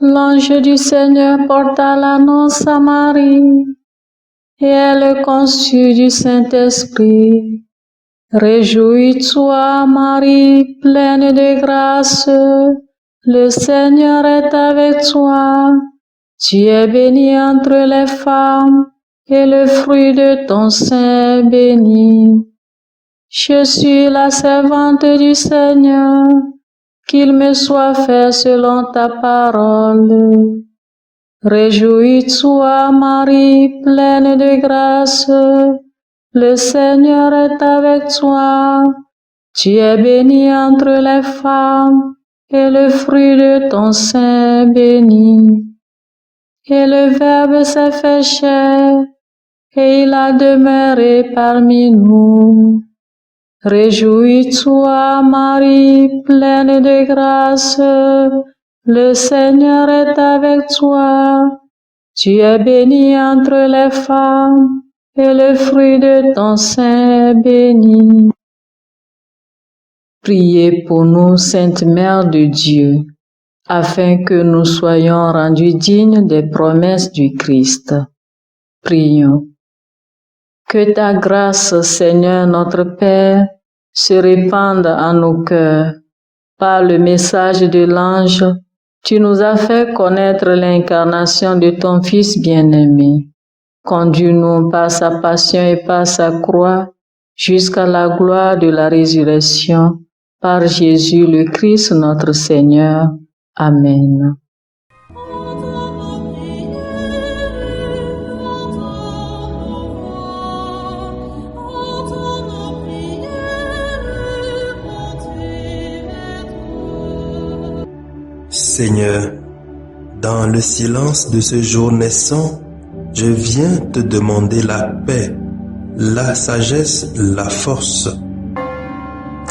L'ange du Seigneur porta l'annonce à Marie, et elle conçut du Saint-Esprit. Réjouis-toi, Marie, pleine de grâce, le Seigneur est avec toi. Tu es bénie entre les femmes, et le fruit de ton sein est béni. Je suis la servante du Seigneur, qu'il me soit fait selon ta parole. Réjouis-toi, Marie, pleine de grâce, le Seigneur est avec toi. Tu es bénie entre les femmes, et le fruit de ton sein est béni. Et le Verbe s'est fait chair, et il a demeuré parmi nous. Réjouis-toi, Marie, pleine de grâce, le Seigneur est avec toi. Tu es bénie entre les femmes, et le fruit de ton sein est béni. Priez pour nous, Sainte Mère de Dieu, afin que nous soyons rendus dignes des promesses du Christ. Prions. Que ta grâce, Seigneur notre Père, se répande en nos cœurs. Par le message de l'ange, tu nous as fait connaître l'incarnation de ton Fils bien-aimé. Conduis-nous par sa passion et par sa croix jusqu'à la gloire de la résurrection, par Jésus le Christ notre Seigneur. Amen. Seigneur, dans le silence de ce jour naissant, je viens te demander la paix, la sagesse, la force.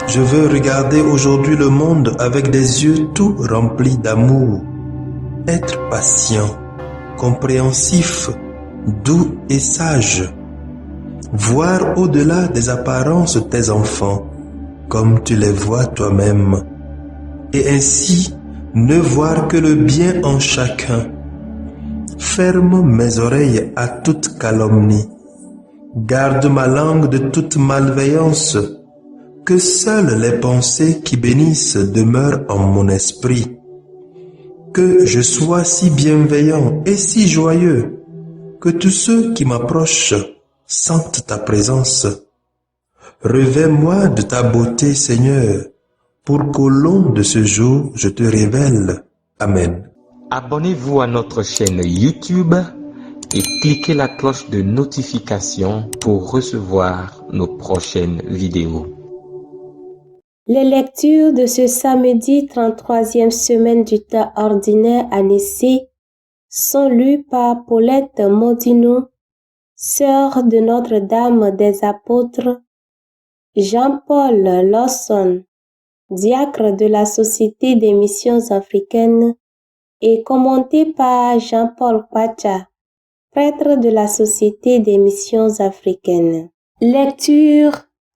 Je veux regarder aujourd'hui le monde avec des yeux tout remplis d'amour, être patient, compréhensif, doux et sage, voir au-delà des apparences tes enfants, comme tu les vois toi-même, et ainsi ne voir que le bien en chacun. Ferme mes oreilles à toute calomnie. Garde ma langue de toute malveillance. Que seules les pensées qui bénissent demeurent en mon esprit. Que je sois si bienveillant et si joyeux que tous ceux qui m'approchent sentent ta présence. Revêts-moi de ta beauté, Seigneur, pour qu'au long de ce jour, je te révèle. Amen. Abonnez-vous à notre chaîne YouTube et cliquez la cloche de notification pour recevoir nos prochaines vidéos. Les lectures de ce samedi 33e semaine du temps ordinaire année C sont lues par Paulette Modino, sœur de Notre-Dame des Apôtres, Jean-Paul Lawson, diacre de la Société des Missions Africaines, et commentée par Jean-Paul Kwacha, prêtre de la Société des Missions Africaines. Lecture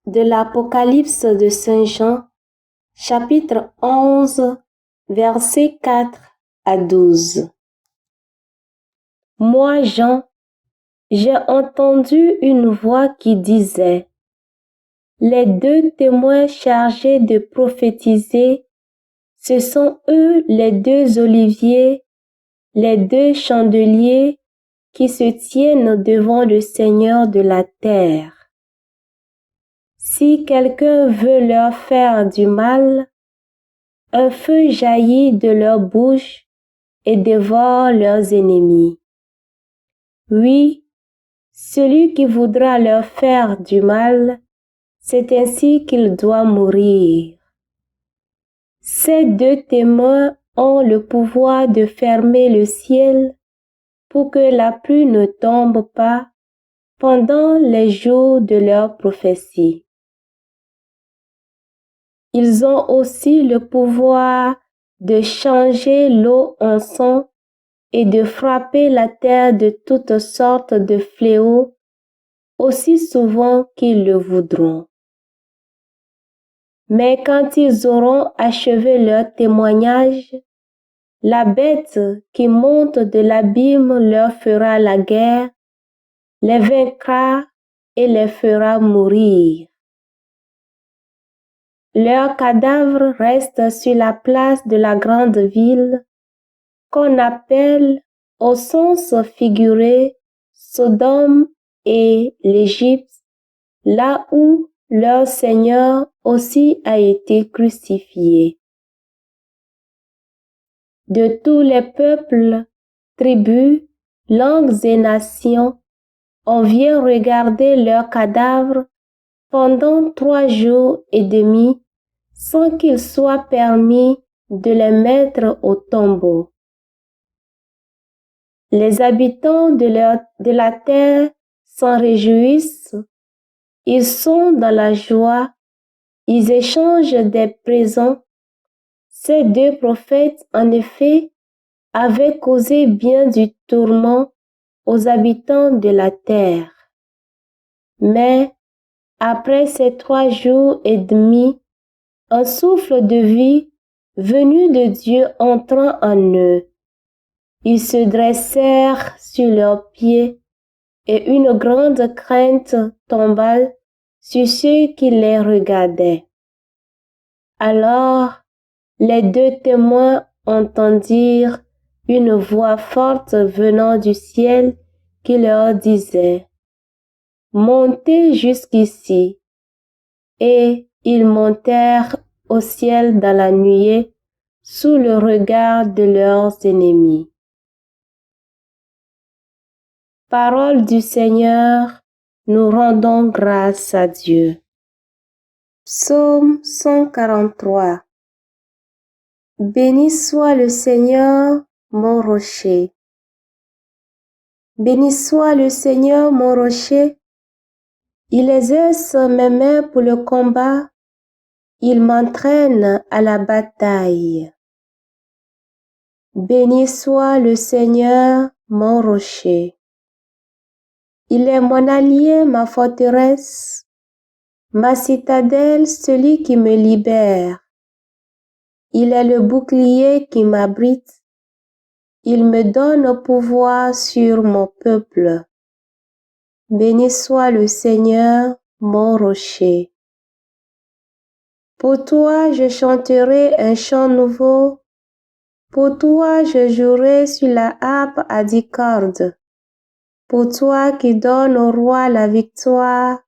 de l'Apocalypse de Saint Jean, chapitre 11, versets 4 à 12. Moi, Jean, j'ai entendu une voix qui disait: les deux témoins chargés de prophétiser, ce sont eux les deux oliviers, les deux chandeliers qui se tiennent devant le Seigneur de la terre. Si quelqu'un veut leur faire du mal, un feu jaillit de leur bouche et dévore leurs ennemis. Oui, celui qui voudra leur faire du mal, c'est ainsi qu'il doit mourir. Ces deux témoins ont le pouvoir de fermer le ciel pour que la pluie ne tombe pas, pendant les jours de leur prophétie. Ils ont aussi le pouvoir de changer l'eau en sang et de frapper la terre de toutes sortes de fléaux aussi souvent qu'ils le voudront. Mais quand ils auront achevé leur témoignage, la bête qui monte de l'abîme leur fera la guerre, les vaincra et les fera mourir. Leurs cadavres restent sur la place de la grande ville, qu'on appelle au sens figuré Sodome et l'Égypte, là où leur Seigneur aussi a été crucifié. De tous les peuples, tribus, langues et nations, on vient regarder leurs cadavres pendant 3 jours et demi sans qu'il soit permis de les mettre au tombeau. Les habitants de la terre s'en réjouissent, ils sont dans la joie, ils échangent des présents. Ces 2 prophètes, en effet, avaient causé bien du tourment aux habitants de la terre. Mais après ces 3 jours et demi, un souffle de vie venu de Dieu entrant en eux. Ils se dressèrent sur leurs pieds et une grande crainte tomba sur ceux qui les regardaient. Alors, les 2 témoins entendirent une voix forte venant du ciel qui leur disait: « Montez jusqu'ici. » Et ils montèrent au ciel dans la nuée sous le regard de leurs ennemis. Parole du Seigneur, nous rendons grâce à Dieu. Psaume 143. Béni soit le Seigneur, mon rocher. Béni soit le Seigneur, mon rocher. Il exerce mes mains pour le combat. Il m'entraîne à la bataille. Béni soit le Seigneur, mon rocher. Il est mon allié, ma forteresse, ma citadelle, celui qui me libère. Il est le bouclier qui m'abrite. Il me donne pouvoir sur mon peuple. Béni soit le Seigneur, mon rocher. Pour toi, je chanterai un chant nouveau. Pour toi, je jouerai sur la harpe à 10 cordes. Pour toi qui donnes au roi la victoire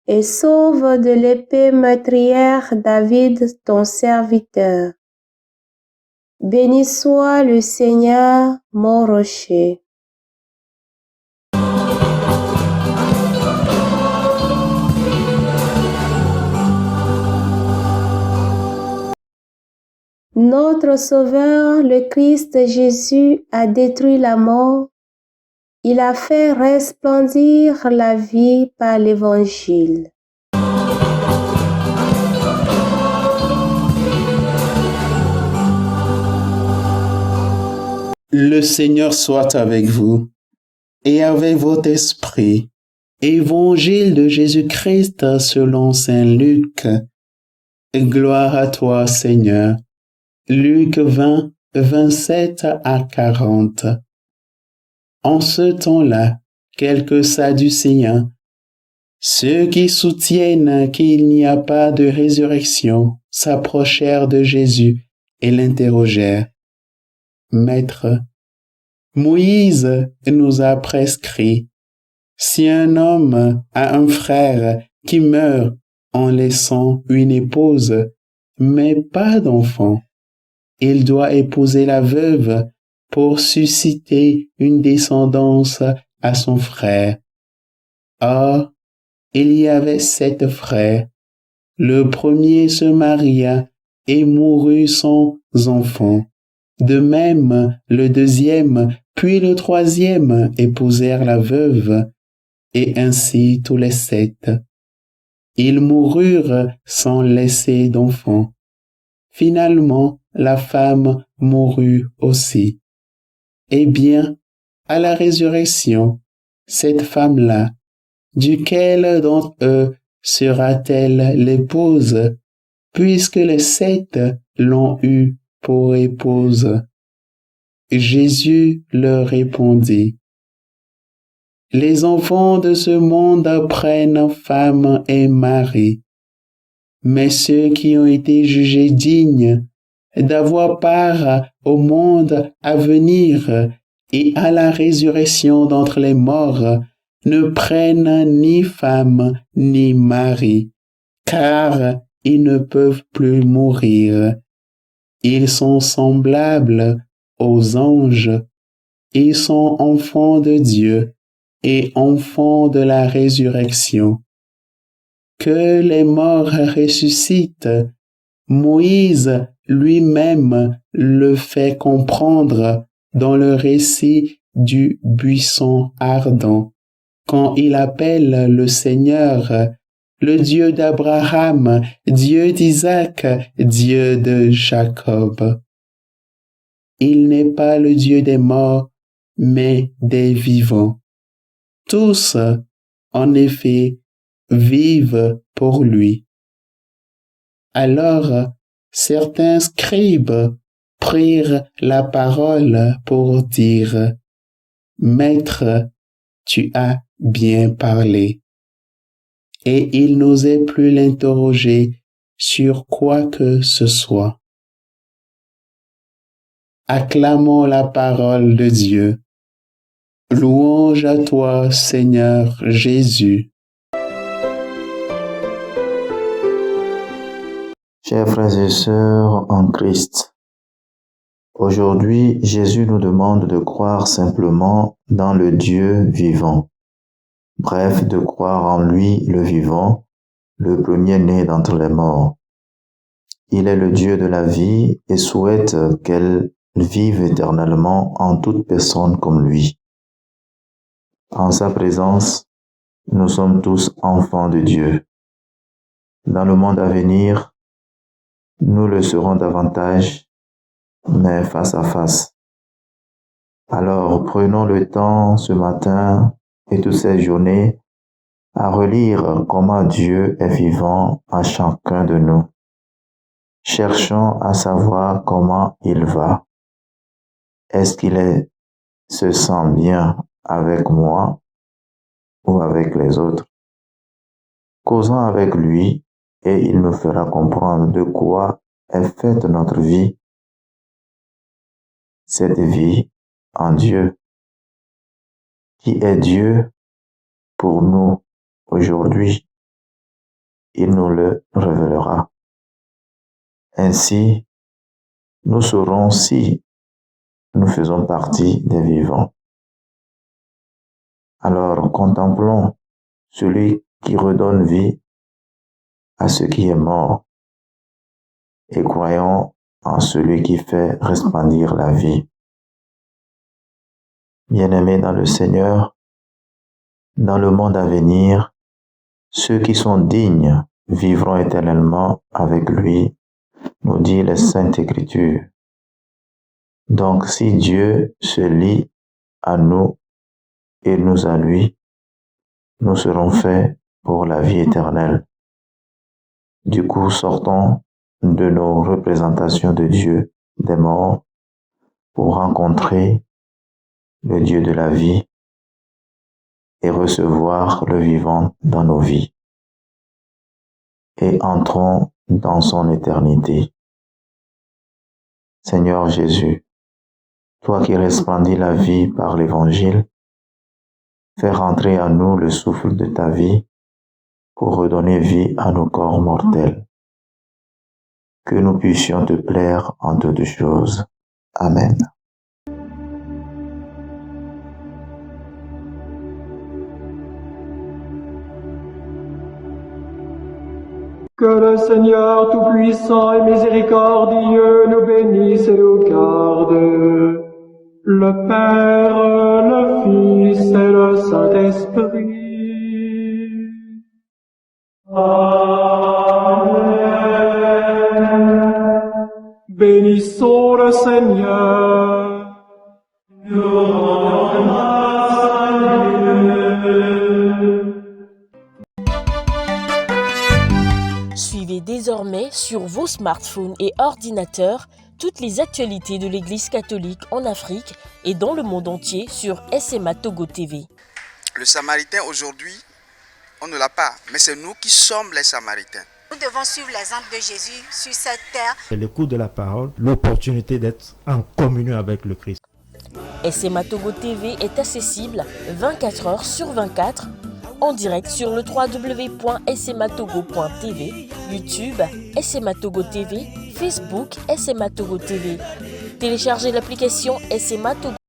et sauve de l'épée meurtrière David, ton serviteur. Béni soit le Seigneur, mon rocher. Notre Sauveur, le Christ Jésus, a détruit la mort. Il a fait resplendir la vie par l'Évangile. Le Seigneur soit avec vous et avec votre esprit. Évangile de Jésus-Christ selon saint Luc. Gloire à toi, Seigneur. Luc 20, 27 à 40. En ce temps-là, quelques Sadducéens, ceux qui soutiennent qu'il n'y a pas de résurrection, s'approchèrent de Jésus et l'interrogèrent. Maître, Moïse nous a prescrit, si un homme a un frère qui meurt en laissant une épouse, mais pas d'enfant, il doit épouser la veuve pour susciter une descendance à son frère. Or, il y avait 7 frères. Le premier se maria et mourut sans enfant. De même, le deuxième, puis le troisième épousèrent la veuve, et ainsi tous les 7. Ils moururent sans laisser d'enfants. Finalement, la femme mourut aussi. Eh bien, à la résurrection, cette femme-là, duquel d'entre eux sera-t-elle l'épouse, puisque les 7 l'ont eue pour épouse? Jésus leur répondit: Les enfants de ce monde prennent femme et mari, mais ceux qui ont été jugés dignes d'avoir part au monde à venir et à la résurrection d'entre les morts ne prennent ni femme ni mari, car ils ne peuvent plus mourir. Ils sont semblables aux anges, ils sont enfants de Dieu et enfants de la résurrection. Que les morts ressuscitent, Moïse lui-même le fait comprendre dans le récit du buisson ardent, quand il appelle le Seigneur le Dieu d'Abraham, Dieu d'Isaac, Dieu de Jacob. Il n'est pas le Dieu des morts, mais des vivants. Tous, en effet, vivent pour lui. Alors, certains scribes prirent la parole pour dire: Maître, tu as bien parlé. Et ils n'osaient plus l'interroger sur quoi que ce soit. Acclamons la parole de Dieu. Louange à toi, Seigneur Jésus. Chers frères et sœurs en Christ, aujourd'hui, Jésus nous demande de croire simplement dans le Dieu vivant. Bref, de croire en lui, le vivant, le premier-né d'entre les morts. Il est le Dieu de la vie et souhaite qu'elle vive éternellement en toute personne comme lui. En sa présence, nous sommes tous enfants de Dieu. Dans le monde à venir, nous le serons davantage, mais face à face. Alors, prenons le temps ce matin et toutes ces journées à relire comment Dieu est vivant en chacun de nous. Cherchons à savoir comment il va. Est-ce qu'il se sent bien avec moi ou avec les autres? Causons avec lui et il nous fera comprendre de quoi est faite notre vie, cette vie en Dieu. Qui est Dieu pour nous aujourd'hui? Il nous le révélera. Ainsi, nous saurons si nous faisons partie des vivants. Alors, contemplons celui qui redonne vie à ce qui est mort et croyons en celui qui fait resplendir la vie. Bien-aimés dans le Seigneur, dans le monde à venir, ceux qui sont dignes vivront éternellement avec lui, nous dit les Saintes Écritures. Donc, si Dieu se lie à nous et nous à lui, nous serons faits pour la vie éternelle. Du coup, sortons de nos représentations de Dieu des morts pour rencontrer le Dieu de la vie et recevoir le vivant dans nos vies. Et entrons dans son éternité. Seigneur Jésus, toi qui resplendis la vie par l'Évangile, fais rentrer en nous le souffle de ta vie pour redonner vie à nos corps mortels. Que nous puissions te plaire en toutes choses. Amen. Que le Seigneur Tout-Puissant et Miséricordieux nous bénisse et nous garde, le Père, le Fils et le Saint-Esprit. Seigneur. Nous rendons grâce à Dieu. Suivez désormais sur vos smartphones et ordinateurs toutes les actualités de l'Église catholique en Afrique et dans le monde entier sur SMA Togo TV. Le Samaritain aujourd'hui, on ne l'a pas, mais c'est nous qui sommes les Samaritains. Nous devons suivre l'exemple de Jésus sur cette terre. C'est l'écoute de la parole, l'opportunité d'être en communion avec le Christ. SMA Togo TV est accessible 24 heures sur 24 en direct sur le www.smatogo.tv, YouTube, SMA Togo TV, Facebook, SMA Togo TV. Téléchargez l'application SMA Togo.